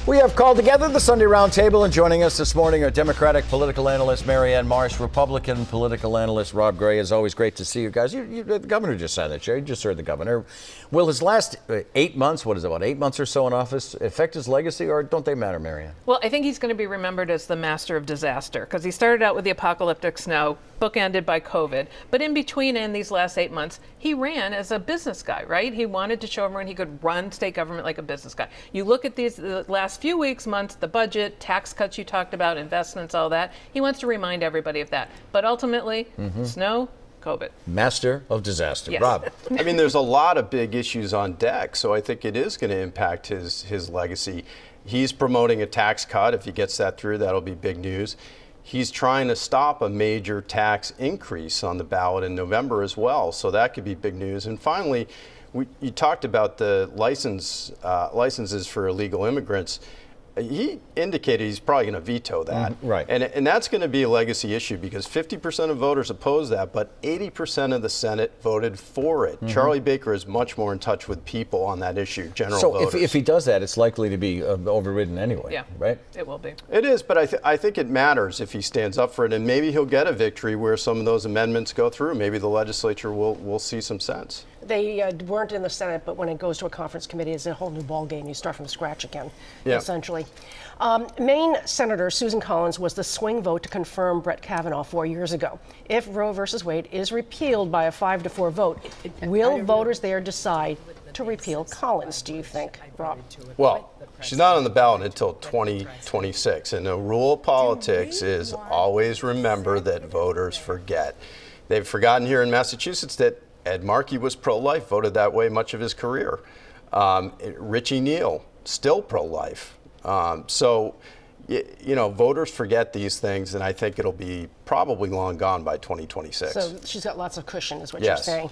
We have called together the Sunday Roundtable, and joining us this morning are Democratic political analyst Marianne Marsh, Republican political analyst Rob Gray. It's always great to see you guys. The governor just signed that chair. You just heard the governor. Will his last 8 months, what is it, about 8 months or so in office, affect his legacy, or don't they matter, Marianne? Well, I think he's going to be remembered as the master of disaster, because he started out with the apocalyptic snow, bookended by COVID. But in between, in these last 8 months, he ran as a business guy, right? He wanted to show everyone he could run state government like a business guy. You look at the last few weeks, months, the budget, tax cuts you talked about, investments, all that. He wants to remind everybody of that. But ultimately, snow, COVID. Master of disaster. Yes. Rob. I mean, there's a lot of big issues on deck, so I think it is going to impact his legacy. He's promoting a tax cut. If he gets that through, that'll be big news. He's trying to stop a major tax increase on the ballot in November as well, so that could be big news. And finally, you talked about the licenses for illegal immigrants. He indicated he's probably going to veto that. Right. And that's going to be a legacy issue because 50% of voters oppose that, but 80% of the Senate voted for it. Charlie Baker is much more in touch with people on that issue, general voters. So if he does that, it's likely to be overridden anyway, Yeah, right? it will be. It is, but I think it matters if he stands up for it, and maybe he'll get a victory where some of those amendments go through. Maybe the legislature will see some sense. They weren't in the Senate, but when it goes to a conference committee, it's a whole new ballgame. You start from scratch again, essentially. Maine Senator Susan Collins was the swing vote to confirm Brett Kavanaugh 4 years ago. If Roe versus Wade is repealed by a 5-4 vote, will voters there decide to repeal Collins, do you think, Rob? Well, she's not on the ballot until 2026, and the rule of politics is always remember that voters forget. They've forgotten here in Massachusetts that Ed Markey was pro-life, voted that way much of his career. Richie Neal, still pro-life. So, you know, voters forget these things, and I think it'll be probably long gone by 2026. So she's got lots of cushion, is what Yes. you're saying.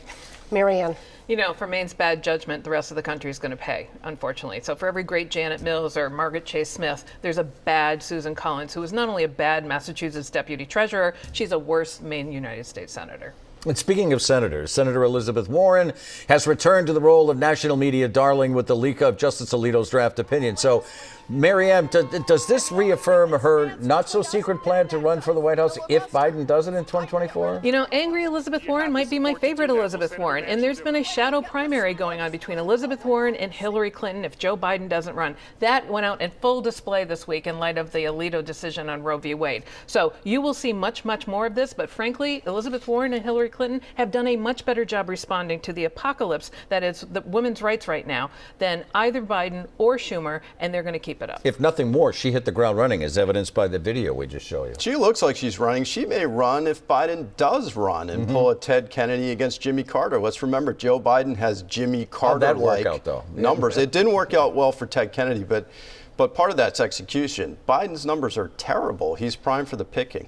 Marianne. You know, for Maine's bad judgment, the rest of the country is going to pay, unfortunately. So for every great Janet Mills or Margaret Chase Smith, there's a bad Susan Collins, who is not only a bad Massachusetts deputy treasurer, she's a worse Maine United States senator. And speaking of senators, Senator Elizabeth Warren has returned to the role of national media darling with the leak of Justice Alito's draft opinion. So, Marianne, does this reaffirm her not-so-secret plan to run for the White House if Biden does it in 2024? You know, angry Elizabeth Warren might be my favorite Elizabeth Warren. And there's been a shadow primary going on between Elizabeth Warren and Hillary Clinton if Joe Biden doesn't run. That went out in full display this week in light of the Alito decision on Roe v. Wade. So you will see much, much more of this. But frankly, Elizabeth Warren and Hillary Clinton have done a much better job responding to the apocalypse that is the women's rights right now than either Biden or Schumer, and they're going to keep it up. If nothing more, she hit the ground running, as evidenced by the video we just showed you. She looks like she's running. She may run if Biden does run and pull a Ted Kennedy against Jimmy Carter. Let's remember, Joe Biden has Jimmy Carter-like numbers. It didn't work out well for Ted Kennedy, but part of that's execution. Biden's numbers are terrible. He's primed for the picking.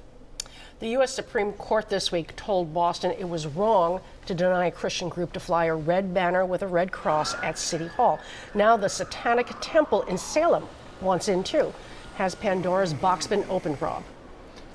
The U.S. Supreme Court this week told Boston it was wrong to deny a Christian group to fly a red banner with a red cross at City Hall. Now the Satanic Temple in Salem wants in too. Has Pandora's box been opened, Rob?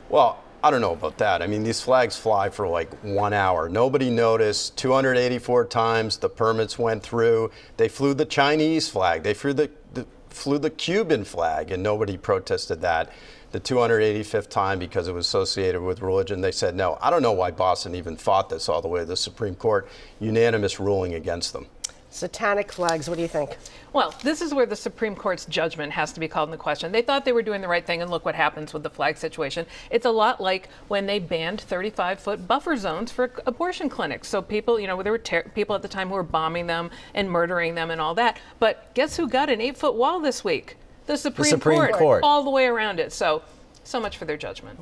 Well, I don't know about that. I mean, these flags fly for like 1 hour. Nobody noticed. 284 times the permits went through. They flew the Chinese flag. They flew the Cuban flag, and nobody protested that. The 285th time, because it was associated with religion, they said no. I don't know why Boston even fought this all the way to the Supreme Court. Unanimous ruling against them. Satanic flags, what do you think? Well, this is where the Supreme Court's judgment has to be called into question. They thought they were doing the right thing, and look what happens with the flag situation. It's a lot like when they banned 35-foot buffer zones for abortion clinics. So people, you know, there were people at the time who were bombing them and murdering them and all that. But guess who got an 8-foot wall this week? The Supreme Court, all the way around it. So much for their judgment.